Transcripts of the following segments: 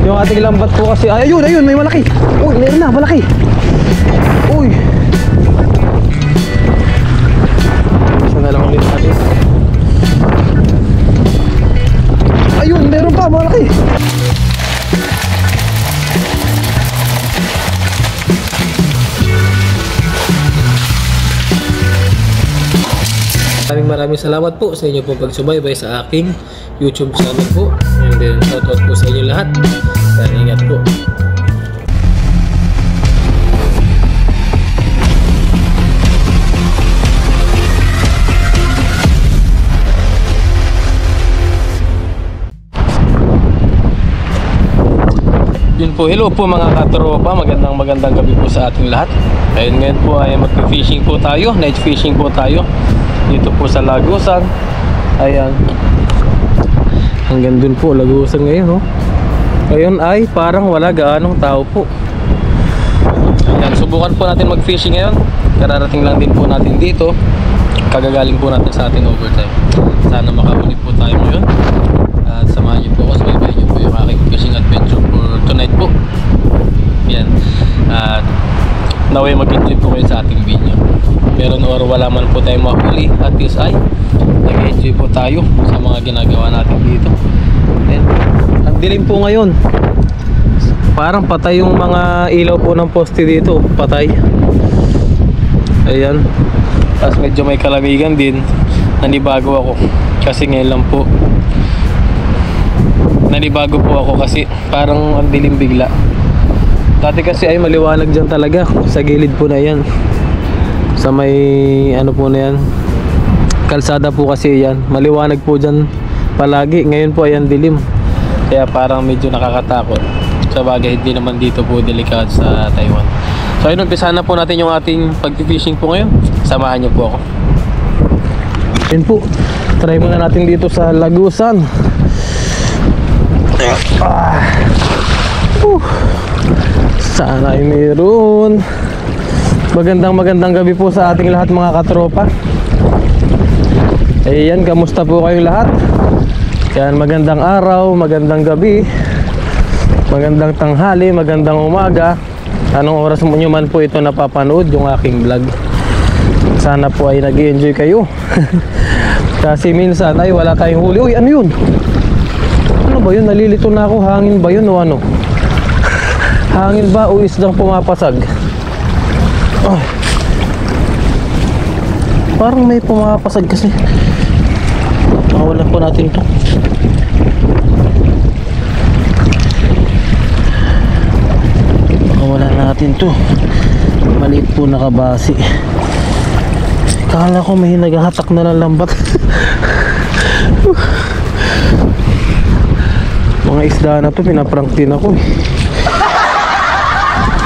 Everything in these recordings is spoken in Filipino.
yung ating lambat po kasi. Ay, ayun, may malaki. Uy, meron na, malaki. Uy. Isa na lang ulit natin. Ayun, meron pa, malaki. Maraming salamat po sa inyo po pagsubaybay sa aking YouTube channel po. And then shoutout po sa inyo lahat. Dan ingat po. Yun po, hello po mga katropa. Magandang gabi po sa ating lahat. Ayun, ngayon po ay mag-fishing po tayo. Night fishing po tayo dito po sa Lagusan. Ayan, hanggang dun po Lagusan ngayon, oh. Ngayon ay parang wala gaanong tao po. Ayan, subukan po natin mag-fishing ngayon. Kararating lang din po natin dito. Kagagaling po natin sa ating overtime. Sana makahuli po tayo ngayon. At samahan niyo po ako, subaybay niyo po yung aking fishing adventure for tonight po. Yan. At naway mag-enjoy po kayo sa ating video. Meron or wala man po tayong mahuli, at least ay nag-enjoy po tayo sa mga ginagawa natin dito. And ang dilim po ngayon. Parang patay yung mga ilaw po ng poste dito. Patay. Ayan. Tapos medyo may kalamigan din. Nanibago ako kasi ngayon lang po. Nanibago po ako kasi parang ang dilim bigla. Dati kasi ay maliwanag dyan talaga. Sa gilid po na yan. Sa may ano po na yan, kalsada po kasi yan. Maliwanag po dyan palagi. Ngayon po ayan dilim. Kaya parang medyo nakakatakot. Sa bagay hindi naman dito po delikado sa Taiwan. So ayun, umpisahan na po natin yung ating pag-fishing po ngayon. Samahan niyo po ako. Ayun po, try muna natin dito sa Lagusan. Sana ay meron. Magandang gabi po sa ating lahat mga katropa. Ayan, kamusta po kayong lahat? Yan, magandang araw, magandang gabi, magandang tanghali, magandang umaga. Anong oras mo nyo man po ito napapanood yung aking vlog. Sana po ay nag-i-enjoy kayo. Kasi minsan ay wala tayong huli. Uy, ano yun? Ano ba yun? Nalilito na ako. Hangin ba yun o ano? Hangin ba o isdang pumapasag? Oh. Parang may pumapasag kasi. Makawalan po natin to. Makawalan natin to. Maliit po nakabasi. Kala ko may naghahatak na ng lambat. Mga isda na to, pinaprank din ako.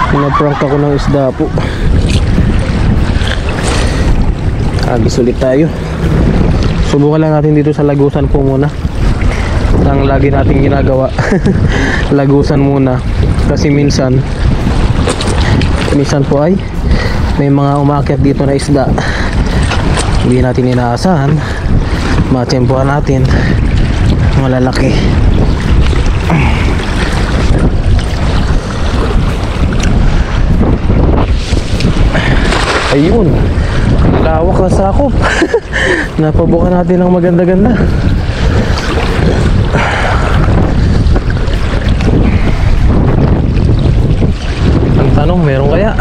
Pinaprank ako ng isda po. Agis ulit tayo. Subukan lang natin dito sa Lagusan po muna. Ang lagi nating ginagawa. Lagusan muna. Kasi minsan po ay may mga umakyat dito na isda. Hindi natin inaasahan. Matsempohan natin. Malalaki. Ayun, lawak na sakop. Napabukan natin ng maganda-ganda. Ang tanong, meron kaya?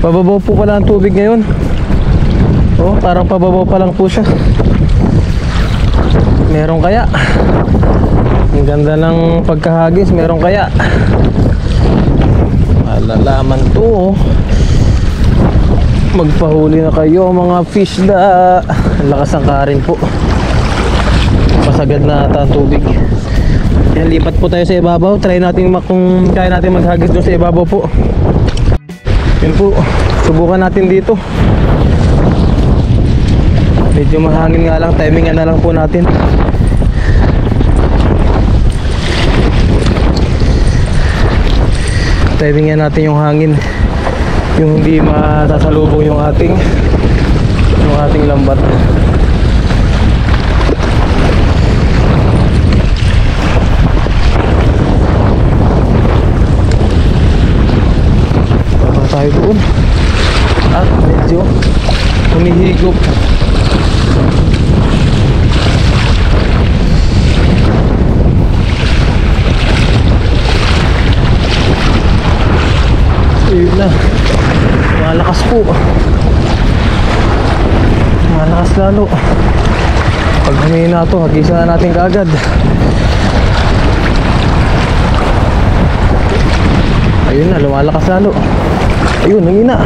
Pababaw po pala ang tubig ngayon. Oh, parang pababaw pa lang po siya. Meron kaya? Ang ganda ng pagkahagis, meron kaya? Malalaman to. Magpahuli na kayo mga fish da. Ang lakas ng karin po. Pasagad na ata ang tubig. Yan, lipat po tayo sa ibabaw. Try natin kung kaya natin maghagis doon sa ibabaw po. Yan po, subukan natin dito. Medyo mahangin nga lang, timingan na lang po natin. Timingan natin yung hangin, yung hindi matasalubong yung ating lambat. loop. Ayun na, malakas po, malakas lalo. Pag humina ito, hagisan na natin kaagad. Ayun na, lumalakas lalo. Ayun, humina.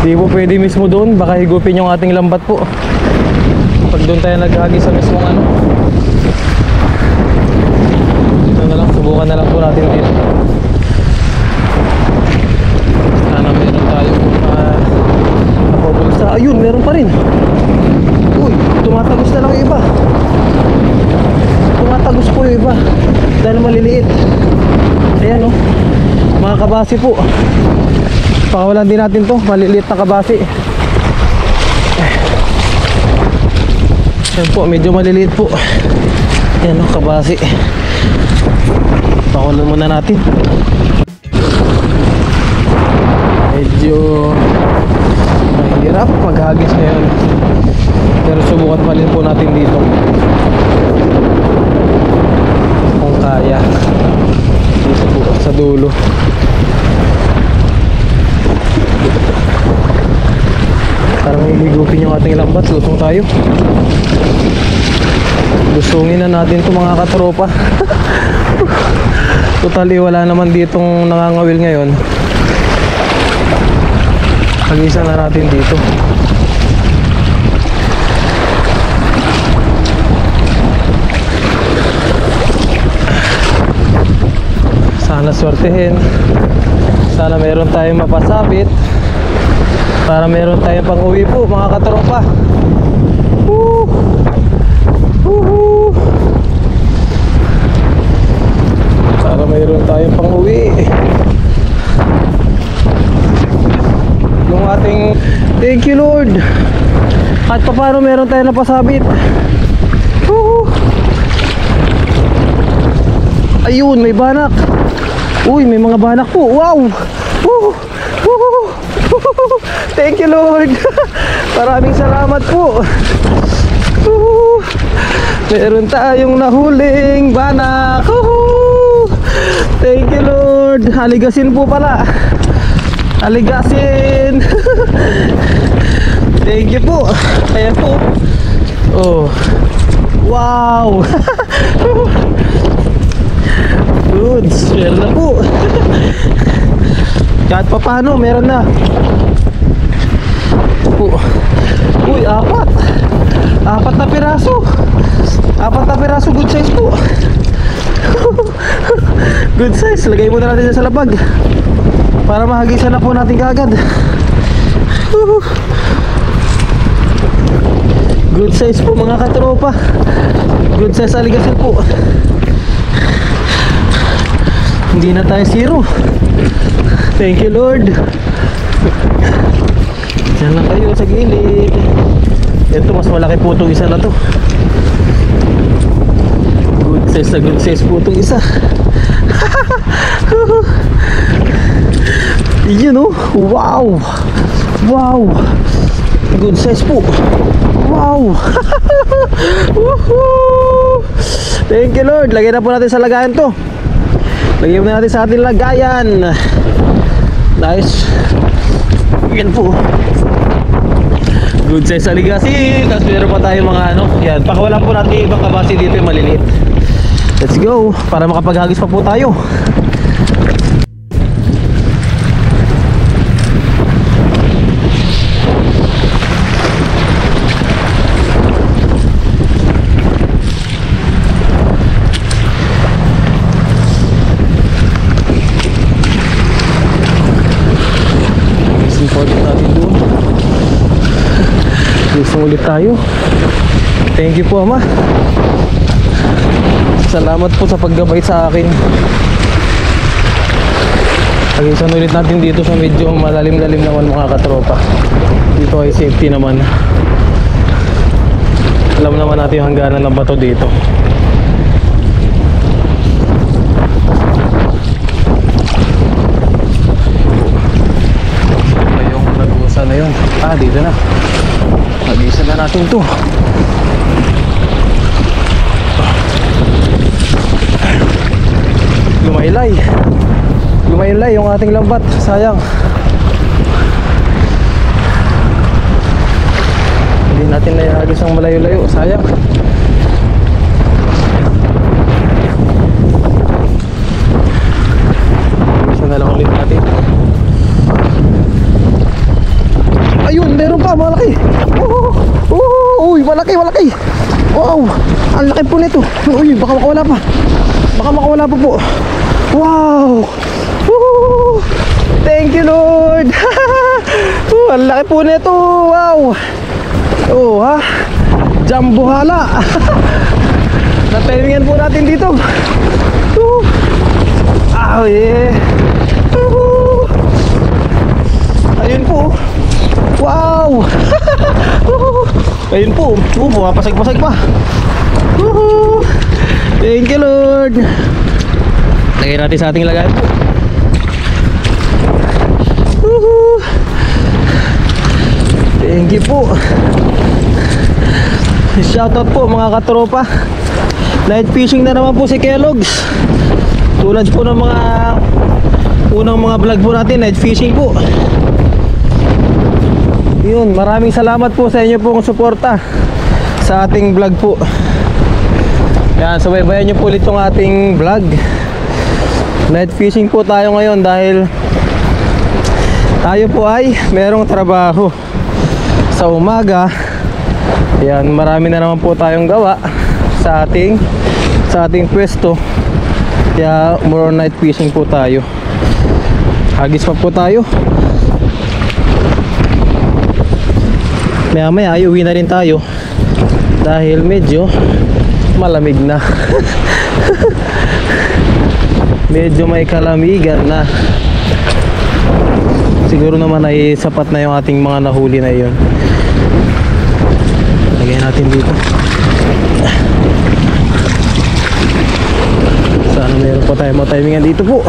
Di po pwede mismo doon, baka higupin yung ating lambat po. Pag doon tayo naghagis sa mismong ano. Dito na lang, subukan na lang po natin dito. Sana meron tayo napapulsa. Ayun, meron pa rin. Uy, tumatagos na lang yung iba. Tumatagos po yung iba dahil maliliit. Ayan o, mga kabasi po. Pakawalan din natin to, maliliit na kabasi. Ayan po, medyo maliliit po. Ayan o, kabasi. Pakawalan muna natin. Medyo mahirap maghagis ngayon, pero subukan pa rin po natin dito kung kaya. Dito po sa dulo. Parang iligupin yung ating lambat. Lusong tayo. Lusungin na natin ito mga katropa. Totally wala naman ditong nangangawil ngayon. Pag-isa na natin dito. Sana swertehin. Sana meron tayong mapasabit para meron tayong pang uwi po mga katropa. Para meron tayong pang uwi yung ating, thank you Lord, at paano meron tayong napasabit. Ayun, may banak. Uy, may mga banak po. Wow. Thank you Lord. Maraming salamat po. Meron tayong nahuling banak. Thank you Lord. Aligasin po pala. Aligasin. Thank you po. Ayan po. Oh. Wow. Good. Meron na po. Kahit pa paano, meron na. Uy, apat na piraso. Apat na piraso, good size po. Good size. Lagay muna natin sa labag para mahagisan na po natin kaagad. Good size po mga katropa. Good size aligasin po. Hindi na tayo zero. Thank you Lord. Diyan lang kayo sa gilid. Ito mas malaki po itong isa na to. Good size po itong isa. Yun o. Wow. Wow. Good size po. Wow. Thank you Lord. Lagyan na po natin sa lagayan to. Lagyan na natin sa ating lagayan. Nice. Yan po. Good size aligasi. Tapos meron pa tayo mga ano. Yan, pakawalan po natin ibang kabasi dito yung maliliit. Let's go. Para makapaghagis pa po tayo. Ulit tayo. Thank you po Ama. Salamat po sa paggabay sa akin. Pag-isan ulit natin dito sa medyo malalim-lalim naman mga katropa. Dito ay safety naman. Alam naman natin yung hangganan ng bato dito. Ayun. Dito na. Mag-isa na natin to. Lumaylay. Lumaylay yung ating lambat. Sayang. Hindi natin naihagis ang malayo-layo. Sayang. Isa na lang ulit natin. Ayun, meron pa, malaki. Uy, malaki, malaki. Wow, ang laki po nito. Uy, baka makawala pa. Baka makawala pa po. Wow. Thank you, Lord. Ang laki po nito. Wow. Ha? Jumbo hala. Natimingan po natin dito. Yeah. Ayun po. Wow. Ayun po. Pumapasag-pasag pa. Thank you, Lord. Lagay natin sa ating lagayan po. Thank you po. Shoutout po mga katropa. Night fishing na naman po si Kellogg's. Tulad po ng mga unang mga vlog po natin, night fishing po. Yun, maraming salamat po sa inyo pong suporta sa ating vlog po. Yan, subaybayan nyo po ulit yung ating vlog. Night fishing po tayo ngayon dahil tayo po ay merong trabaho sa umaga. Yan, marami na naman po tayong gawa sa ating pwesto. Kaya more on night fishing po tayo. Hagis pa po tayo. Maya uwi na rin tayo dahil medyo malamig na. Medyo may kalamigan na. Siguro naman ay sapat na yung ating mga nahuli na iyon. Lagyan natin dito. Sana meron pa tayo matimingan dito po.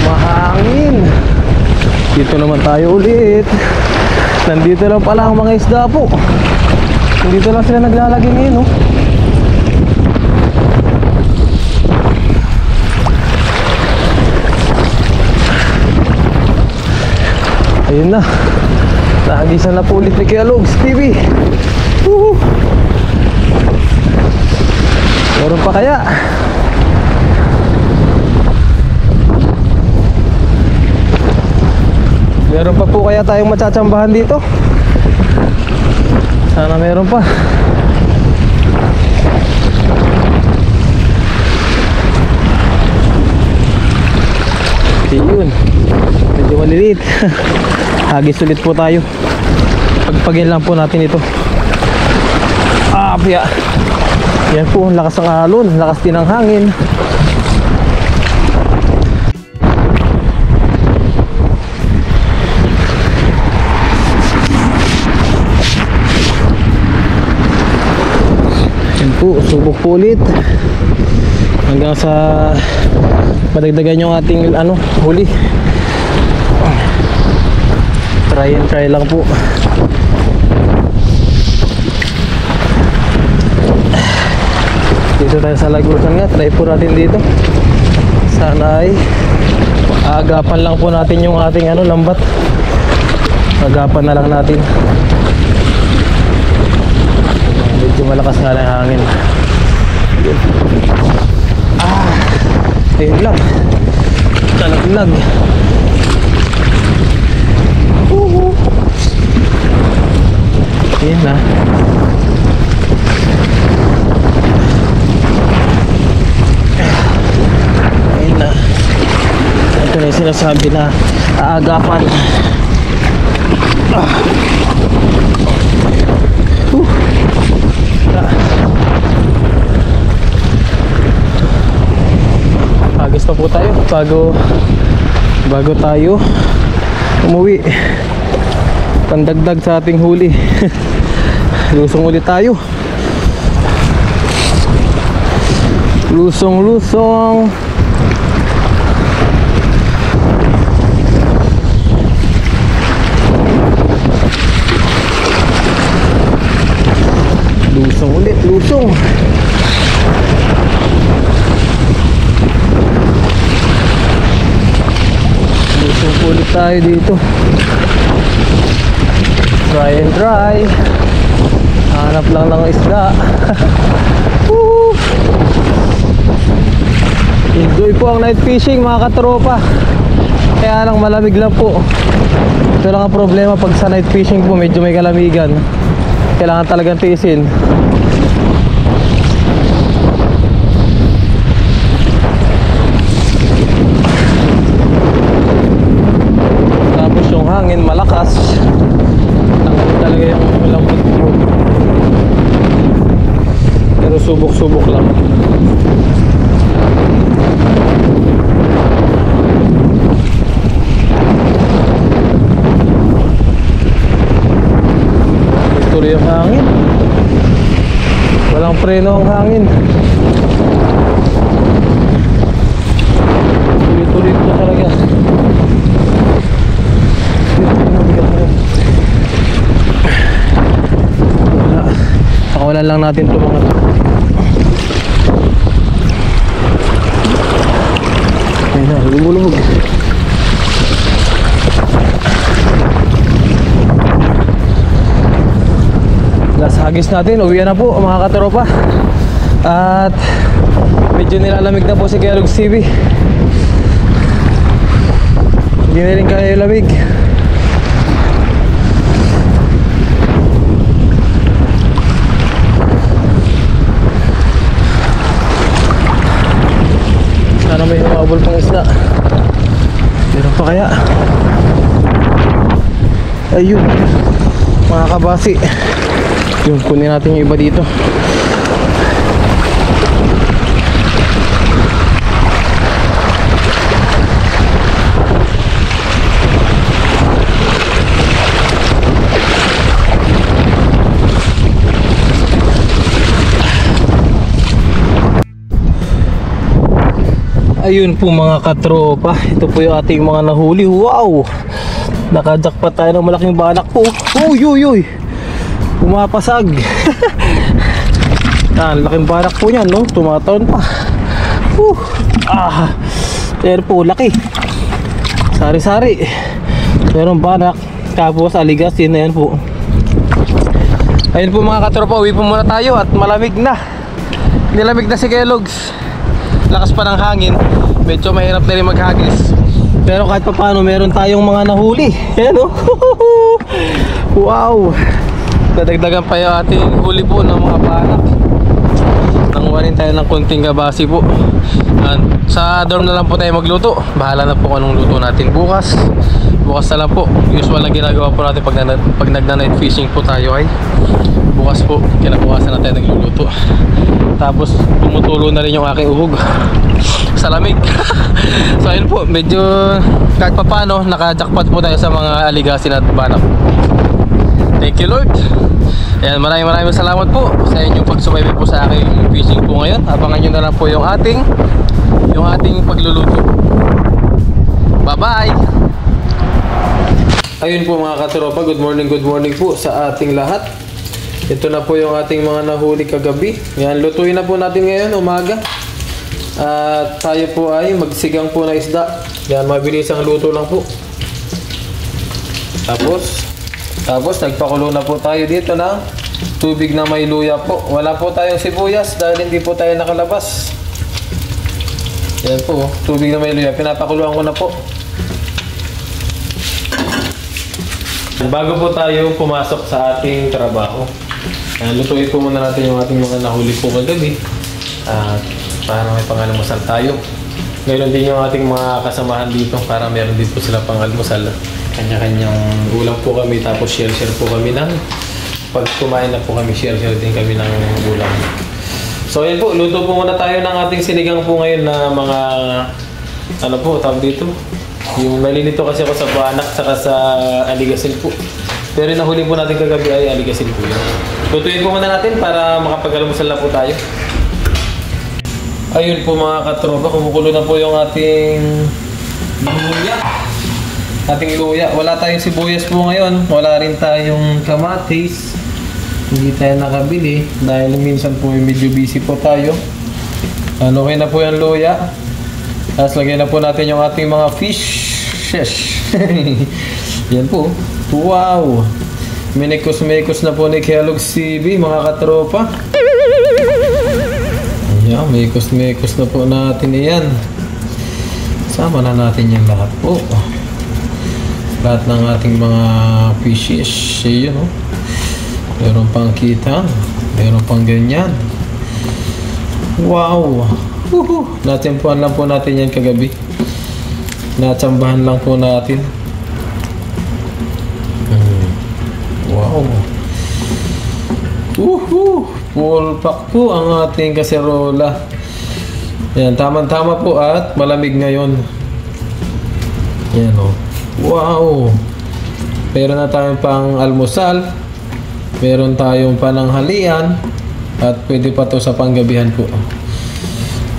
Mahangin. Dito naman tayo ulit. Nandito lang pala ang mga isda po. Dito lang sila naglalagay ngayon, oh. Ayun na. Nahagisan na po ulit ni Kellogg's TV. Meron pa kaya? Meron pa po kaya tayong matsatsambahan dito? Sana meron pa. Yun, medyo maliliit. Hagis ulit po tayo. Pagpagin lang po natin ito. Pia. Yan po, lakas ng alon, lakas din ng hangin. Po, subok po ulit hanggang sa madagdagan yung ating huli. Try and try lang po. Dito tayo sa Lagusan nga, try po natin dito. Sana ay agapan lang po natin yung ating lambat. Agapan na lang natin. Medyo malakas nga lang ang hangin. Ayun lang. Talaglag. Ayun na. Ayun na. Ito na yung sinasabi na aagapan. Agis pa po tayo bago tayo umuwi, pandagdag sa ating huli. Lusong ulit tayo. Lusong. Lusong ulit, lusong. Lusong ulit tayo dito. Dry and dry. Hanap lang ng isda. Enjoy po ang night fishing mga katropa. Kaya lang malamig lang po. Ito lang ang problema pag sa night fishing po, medyo may kalamigan. Kailangan talagang tiisin. Tapos yung hangin malakas. Tanggal talaga yung lambot mo. Pero subok-subok lang. Tuloy ang hangin. Walang preno ang hangin. Tuloy-tuloy po talaga. Pakawalan lang natin ito mga ito. Ayun na, lumulubog. Last hagis natin, uwian na po mga katropa. At medyo nilalamig na po si Kellogg's TV. Hindi na rin kaya yung lamig. Sana may humabol pang isda. Meron pa kaya? Ayun mga kabasi. Yung kunin natin yung iba dito. Ayun po mga katropa, ito po yung ating mga nahuli. Wow! Nakajakpat tayo ng malaking banak po. Uy, uy, uy! Pumapasag. Laking banak po niyan, no? Tumataon pa. Pero po, laki. Sari-sari. Merong banak. Tapos aligas, yun na yan po. Ayun po mga katropa, uwi po muna tayo at malamig na. Nilamig na si Kellogg's. Lakas pa ng hangin. Medyo mahirap na rin maghagis. Pero kahit pa paano, meron tayong mga nahuli. Ayan o. Wow! Dadagdagan pa yung ating huli po ng mga banak. Nanguha rin tayo ng konting kabasi po. Sa dorm na lang po tayo magluto. Bahala na po kung anong luto natin bukas. Bukas na lang po. Usual na ginagawa po natin pag nagna-night fishing po tayo ay bukas po, kinabukasan na tayo nagluluto. Tapos tumutulo na rin yung aking uhog sa lamig. So ayun po, medyo kahit pa paano nakajakpat po tayo sa mga aligasin at banak. Thank you Lord. Ayan, maraming salamat po sa inyong pagsubaybay po sa aking fishing po ngayon. Abangan nyo na lang po yung ating pagluluto. Bye bye. Ayun po mga katropa, good morning po sa ating lahat. Ito na po yung ating mga nahuli kagabi. Yan, lutuin na po natin ngayon, umaga. At tayo po ay magsigang po na isda. Yan, mabilis ang luto lang po. Tapos nagpakulo na po tayo dito ng tubig na may luya po. Wala po tayong sibuyas dahil hindi po tayo nakalabas. Yan po, tubig na may luya. Pinapakuluan ko na po. Bago po tayo pumasok sa ating trabaho, lutuin po muna natin yung ating mga nahuli po kagabi. Para may pangalmusal tayo. Ngayon din yung ating mga kasamahan dito para meron din po sila pangalmusal. Kanya-kanyang ulam po kami, tapos share-share po kami ng pag kumain na po kami, share-share din kami ng ulam. So ayun po, luto po muna tayo ng ating sinigang po ngayon na mga ano po, tawag dito. Yung nalilito kasi ako sa banak saka sa aligasin po. Pero yung nahuli po natin kagabi ay aligasin po yun. Tutuyin po muna natin para makapag-almusal na po tayo. Ayun po mga katropa, kumukulo na po yung ating luya. Ating luya. Wala tayong sibuyas po ngayon. Wala rin tayong kamatis. Hindi tayo nakabili dahil minsan po medyo busy po tayo. Okay na po yung luya. Tapos lagyan na po natin yung ating mga fishes. Yan po. Wow! Minikos na po ni Kellogg CB mga katropa. Ayan, mikos na po natin yan. Sama na natin yung lahat po. Lahat ng ating mga fishes. Ayan o. Meron pang kita. Meron pang ganyan. Wow! Natsempuhan lang po natin yan kagabi. Natsambahan lang po natin. Wow! Full pack po ang ating kaserola. Yan, tama-tama po at malamig ngayon. Yan o. Wow! Meron na tayong pang almusal. Meron tayong pananghalian. At pwede pa to sa panggabihan po.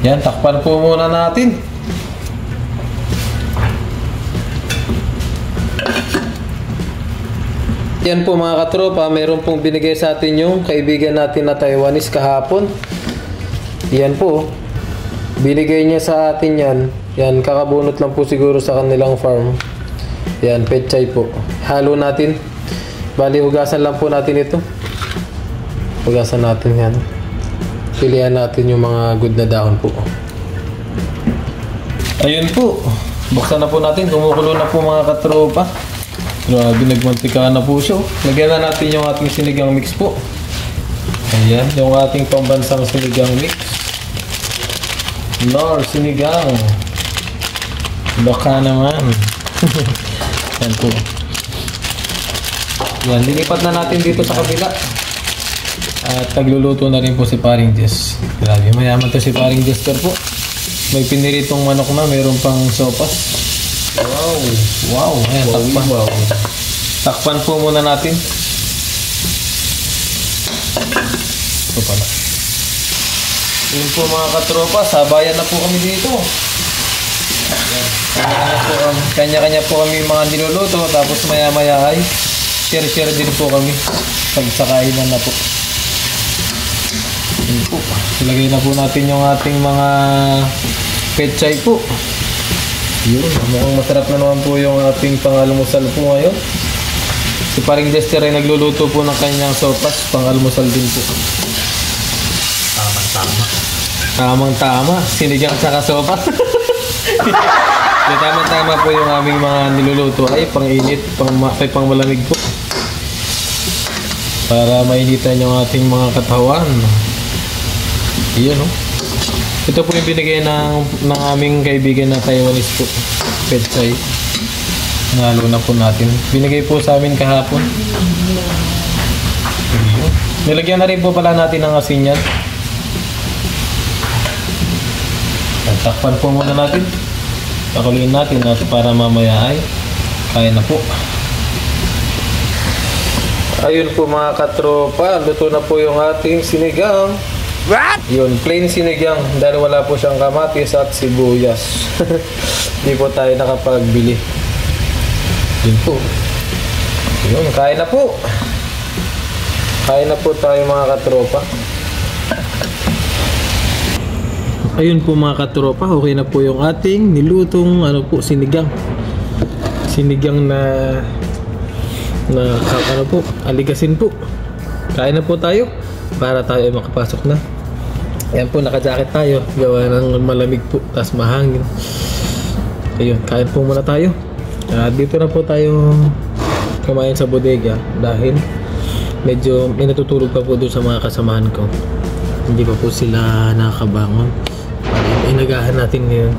Yan, takpan po muna natin. Yan po mga katropa, meron pong binigay sa atin yung kaibigan natin na Taiwanese kahapon. Yan po. Binigay niya sa atin yan. Yan, kakabunot lang po siguro sa kanilang farm. Yan, pechay po. Halo natin. Bali, hugasan lang po natin ito. Hugasan natin yan. Pilihan natin yung mga good na dahon po. Ayun po. Buksan na po natin. Kumukulo na po mga katropa. Grabe, nagmantika na po siya. Lagyan na natin yung ating sinigang mix po. Ayan, yung ating pambansang sinigang mix. Nor, sinigang. Baka naman. Yan po. Yan, lilipat na natin dito sa kabila. At nagluluto na rin po si Paring Jess. Grabe, mayaman to si Paring Jester po. May piniritong manok na, mayroon pang sopas. Wow! Wow! Ayan, takpan. Wow. Takpan po muna natin. Ito pala. Yun po mga katropa, sabayan na po kami dito. Kanya-kanya po kami mga niluluto. Tapos maya-maya ay share-share din po kami. Pagsakainan na po. Yun po. Ilagay na po natin yung ating mga pechay po. Yun, mukhang masarap na naman po yung ating pangalmusal po ngayon. Si Paring Jester ay nagluluto po ng kanyang sopas, pangalmusal din po. Tamang-tama. Tamang-tama, sinigang tsaka sopas. Tamang-tama po yung aming mga niluluto ay pang-init, pang-malamig po. Para mainitan yung ating mga katawan. Iyan o. Ito po yung binigay ng aming kaibigan na Taiwanese po. Pechay. Nalo na po natin. Binigay po sa amin kahapon. Nilagyan na rin po pala natin ng asin yan. Takpan po muna natin. Pakuloyin natin at para mamaya ay kaya na po. Ayun po mga katropa. Luto na po yung ating sinigang. What? Yun, plain sinigang dahil wala po siyang kamatis at sibuyas. Hindi po tayo nakapagbili. Yun po. Yun, kain na po. Kain na po tayo mga katropa. Ayun po mga katropa, okay na po yung ating nilutong sinigang. Sinigang na aligasin po. Kain na po tayo para tayo ay makapasok na. Ayan po, naka-jacket tayo. Gawa ng malamig po, tas mahangin. Ayun, kain po muna tayo. Dito na po tayo kumain sa bodega dahil medyo may natutulog pa po doon sa mga kasamahan ko. Hindi pa po sila nakakabangon. Inagahan natin ngayon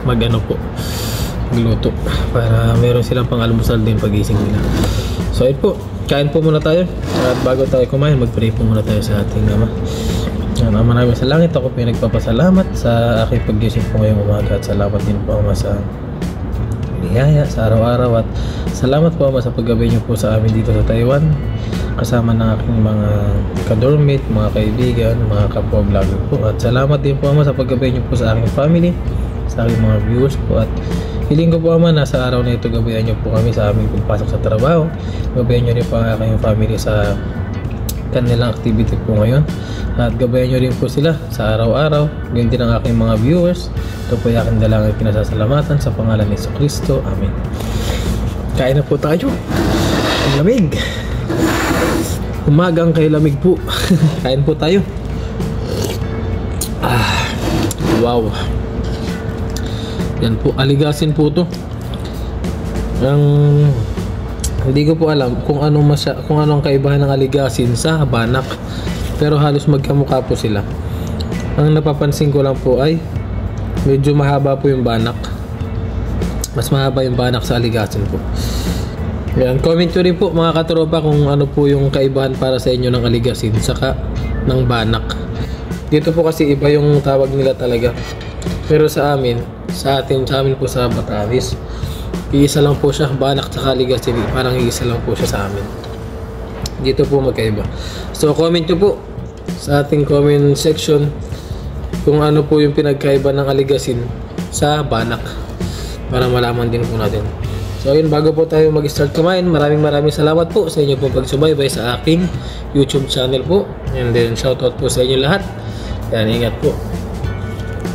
magluto para meron silang pang-almusal din pagising nila. So ayun po, kain po muna tayo. At bago tayo kumain, mag-pray po muna tayo sa ating Ama. Ama namin sa langit, ako po nagpapasalamat sa aking pag-gising po ngayong umaga at salamat din po Ama sa biyaya sa araw-araw. At salamat po Ama sa paggabay niyo po sa amin dito sa Taiwan, kasama ng aking mga ka-dormmate, mga kaibigan, mga kapwa vlogger po. At salamat din po Ama sa paggabay niyo po sa aking family, sa aking mga viewers po. At hiling ko po Ama na sa araw na ito gabayan niyo po kami sa aming pagpasok sa trabaho. Gabayan niyo rin po ang aking family sa kanilang activity po ngayon. At gabayan nyo rin po sila sa araw-araw. Ganyan din ang aking mga viewers. Ito po yung aking dalangin pinasasalamatan sa pangalan ni Jesucristo. Amen. Kain na po tayo. Ang lamig. Umagang kay lamig po. Kain po tayo. Wow. Yan po. Aligasin po to. Hindi ko po alam kung anong kaibahan ng aligasin sa banak. Pero halos magkamukha po sila. Ang napapansin ko lang po ay medyo mahaba po yung banak. Mas mahaba yung banak sa aligasin po. Yan, comment nyo rin po mga katropa kung ano po yung kaibahan para sa inyo ng aligasin saka ng banak. Dito po kasi iba yung tawag nila talaga. Pero sa amin po sa Batanes, iisa lang po siya, banak saka aligasin. Parang iisa lang po siya sa amin. Dito po magkaiba. So comment nyo po sa ating comment section kung ano po yung pinagkaiba ng aligasin sa banak para malaman din po natin. So ayun, bago po tayo mag-start kumain, maraming salamat po sa inyo po pagsubaybay sa aking YouTube channel po. And then shoutout po sa inyo lahat. Yan, ingat po.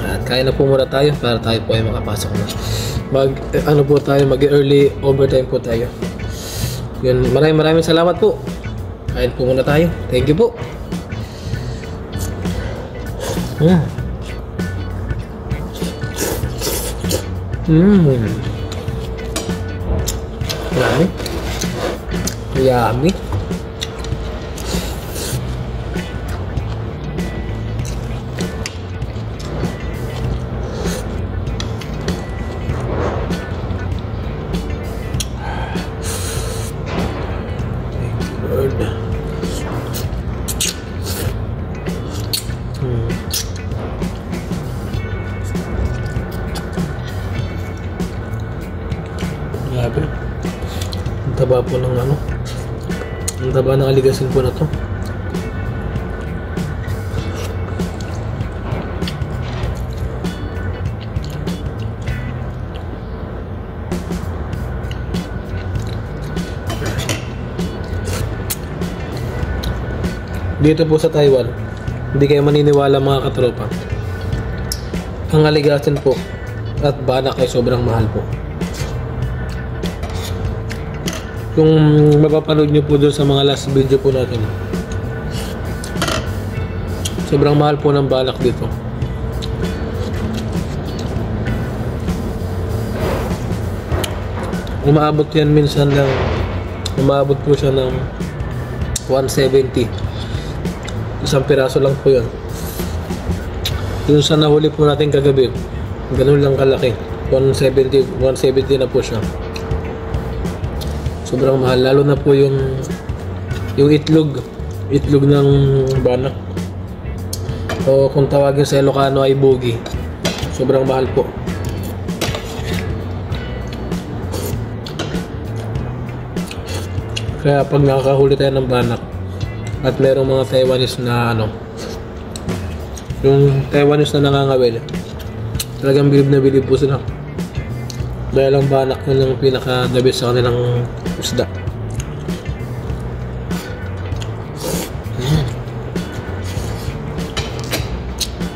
At kain na po muna tayo para tayo po ay makapasok na. Mag-early overtime po tayo. Yun, maraming salamat po. Kain po muna tayo. Thank you po. Yummy. Grabe. Ang taba po ng ang taba ng aligasin po na to. Dito po sa Taiwan, hindi kayo maniniwala mga katropa, ang aligasin po at banak ay sobrang mahal po. Kung mapapanood nyo po doon sa mga last video po natin, sobrang mahal po ng banak dito. Umaabot yan minsan lang, umaabot po siya ng 170. Isang piraso lang po yun. Yung sa nahuli po natin kagabi, ganun lang kalaki, 170 na po siya. Sobrang mahal, lalo na po yung itlog ng banak, o kung tawagin sa Ilocano ay bogi. Sobrang mahal po. Kaya pag nakakahuli tayo ng banak at merong mga Taiwanese na yung Taiwanese na nangangawil, talagang bilib na bilib po sila. Dahil ang banak yun ang pinaka-the best sa kanilang isda.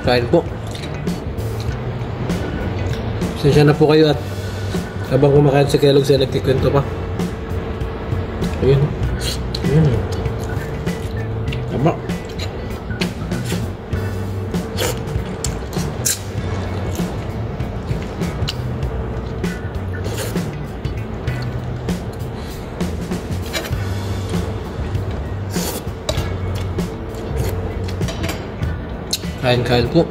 Kain po. Pasensya na po kayo at habang kumakain si Kellogg siya nagkikwento pa. Ayun. Tama. Kain po.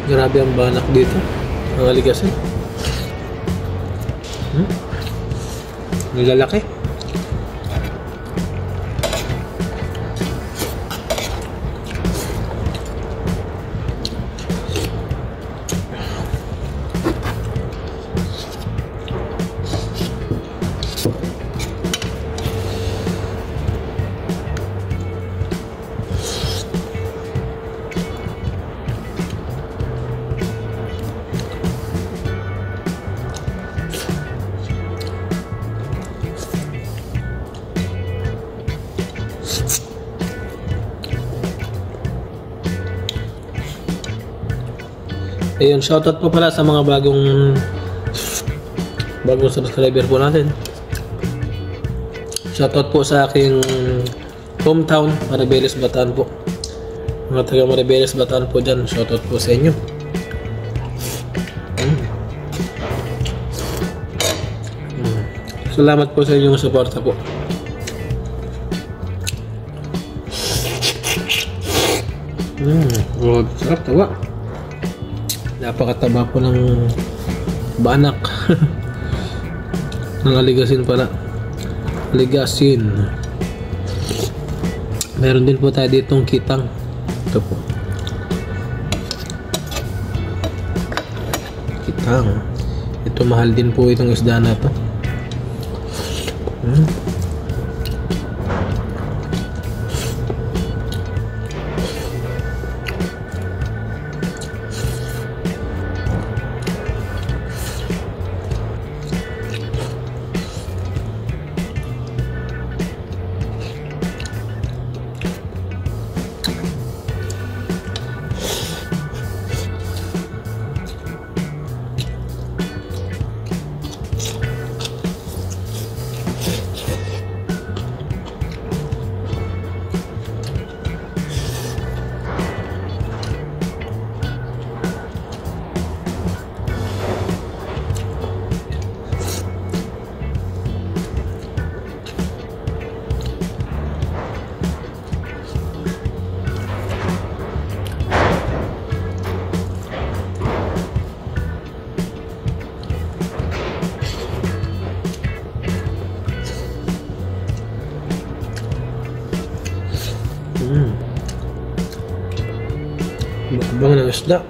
Grabe ang banak dito. Ang aligasin. Nilalaki. Ayun, shoutout po pala sa mga bagong subscriber po natin. Shoutout po sa aking hometown, Maribeles, Bataan po. Mga taga Maribeles, Bataan po dyan, shoutout po sa inyo. Salamat po sa inyong suporta po. Oh, sarap tawa. Napakataba po ng banak. Ng aligasin pala. Aligasin. Meron din po tayo ditong kitang. Ito po. Kitang. Ito mahal din po itong isda na to. Bakbang ng isda.